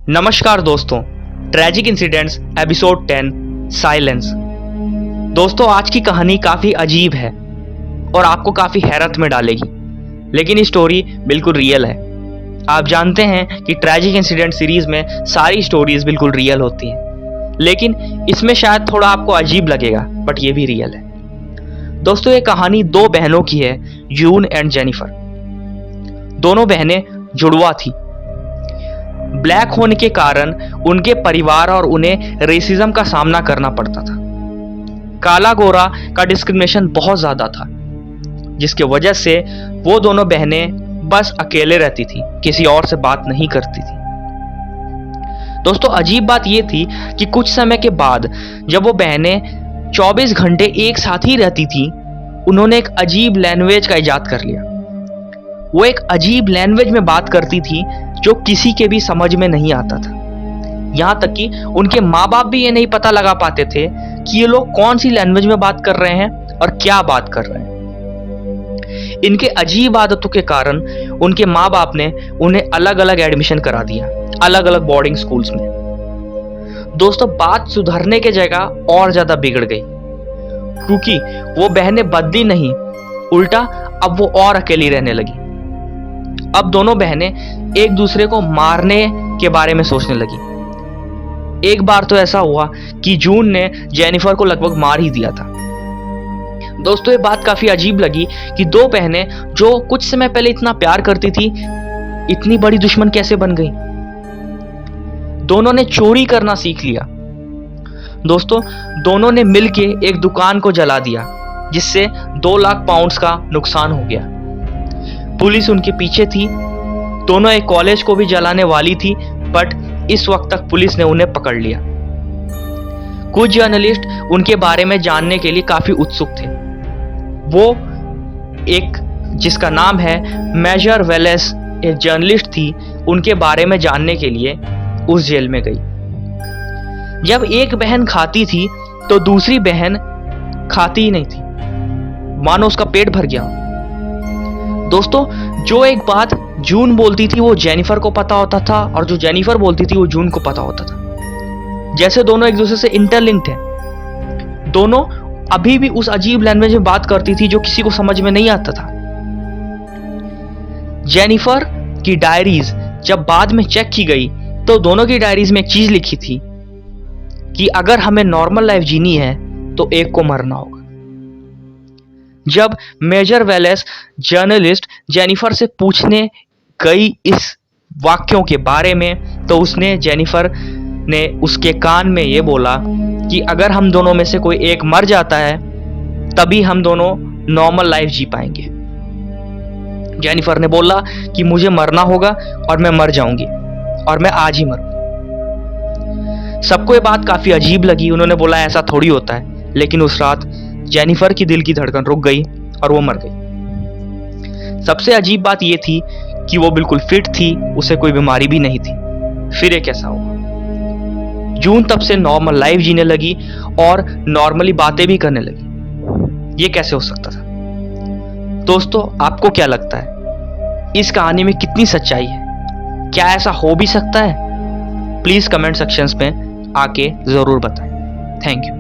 नमस्कार दोस्तों, tragic incidents episode 10 silence. दोस्तों, आज की कहानी काफ़ी अजीब है और आपको काफ़ी हैरत में डालेगी, लेकिन ये स्टोरी बिल्कुल रियल है। आप जानते हैं कि ट्रैजिक इंसिडेंट सीरीज में सारी स्टोरीज बिल्कुल रियल होती हैं, लेकिन इसमें शायद थोड़ा आपको अजीब लगेगा, बट ये भी रियल है। दोस्तों, ये कहानी दो बहनों की है, जून एंड जेनिफर। दोनों बहनें जुड़वा थी। ब्लैक होने के कारण उनके परिवार और उन्हें रेसिज्म का सामना करना पड़ता था। काला गोरा का डिस्क्रिमिनेशन बहुत ज्यादा था, जिसके वजह से वो दोनों बहनें बस अकेले रहती थी, किसी और से बात नहीं करती थी। दोस्तों, अजीब बात ये थी कि कुछ समय के बाद जब वो बहनें 24 घंटे एक साथ ही रहती थी, उन्होंने एक अजीब लैंग्वेज का इजाद कर लिया। वो एक अजीब लैंग्वेज में बात करती थी जो किसी के भी समझ में नहीं आता था। यहाँ तक कि उनके माँ बाप भी ये नहीं पता लगा पाते थे कि ये लोग कौन सी लैंग्वेज में बात कर रहे हैं और क्या बात कर रहे हैं। इनके अजीब आदतों के कारण उनके माँ बाप ने उन्हें अलग अलग एडमिशन करा दिया, अलग अलग बोर्डिंग स्कूल्स में। दोस्तों, बात सुधरने के जगह और ज्यादा बिगड़ गई, क्योंकि वो बहनें बदली नहीं, उल्टा अब वो और अकेली रहने लगी। अब दोनों बहनें एक दूसरे को मारने के बारे में सोचने लगी। एक बार तो ऐसा हुआ कि जून ने जेनिफर को लगभग मार ही दिया था। दोस्तों, ये बात काफी अजीब लगी कि दो बहनें जो कुछ समय पहले इतना प्यार करती थी, इतनी बड़ी दुश्मन कैसे बन गई। दोनों ने चोरी करना सीख लिया। दोस्तों, दोनों ने मिलके एक दुकान को जला दिया, जिससे 2 लाख पाउंड्स का नुकसान हो गया। पुलिस उनके पीछे थी। दोनों एक कॉलेज को भी जलाने वाली थी, बट इस वक्त तक पुलिस ने उन्हें पकड़ लिया। कुछ जर्नलिस्ट उनके बारे में जानने के लिए काफी उत्सुक थे। वो एक जिसका नाम है मेजर वेलेस, एक जर्नलिस्ट थी, उनके बारे में जानने के लिए उस जेल में गई। जब एक बहन खाती थी तो दूसरी बहन खाती ही नहीं थी, मानो उसका पेट भर गया। दोस्तों, जो एक बात जून बोलती थी वो जेनिफर को पता होता था, और जो जेनिफर बोलती थी वो जून को पता होता था। जैसे दोनों एक दूसरे से इंटरलिंक्ड हैं। दोनों अभी भी उस अजीब लैंग्वेज में बात करती थी जो किसी को समझ में नहीं आता था। जेनिफर की डायरीज जब बाद में चेक की गई तो दोनों की डायरीज में एक चीज लिखी थी कि अगर हमें नॉर्मल लाइफ जीनी है तो एक को मरना होगा। जब मेजर वेलेस जर्नलिस्ट जेनिफर से पूछने गई इस वाक्यों के बारे में, तो उसने जेनिफर ने उसके कान में ये बोला कि अगर हम दोनों में से कोई एक मर जाता है तभी हम दोनों नॉर्मल लाइफ जी पाएंगे। जेनिफर ने बोला कि मुझे मरना होगा और मैं मर जाऊंगी, और मैं आज ही मरूं। सबको ये बात काफी अजीब लगी। उन्होंने बोला ऐसा थोड़ी होता है, लेकिन उस रात जेनिफर की दिल की धड़कन रुक गई और वो मर गई। सबसे अजीब बात ये थी कि वो बिल्कुल फिट थी, उसे कोई बीमारी भी नहीं थी। फिर ये कैसा हुआ? जून तब से नॉर्मल लाइफ जीने लगी और नॉर्मली बातें भी करने लगी। ये कैसे हो सकता था? दोस्तों, आपको क्या लगता है इस कहानी में कितनी सच्चाई है? क्या ऐसा हो भी सकता है? प्लीज कमेंट सेक्शंस में आके जरूर बताएं। Thank you.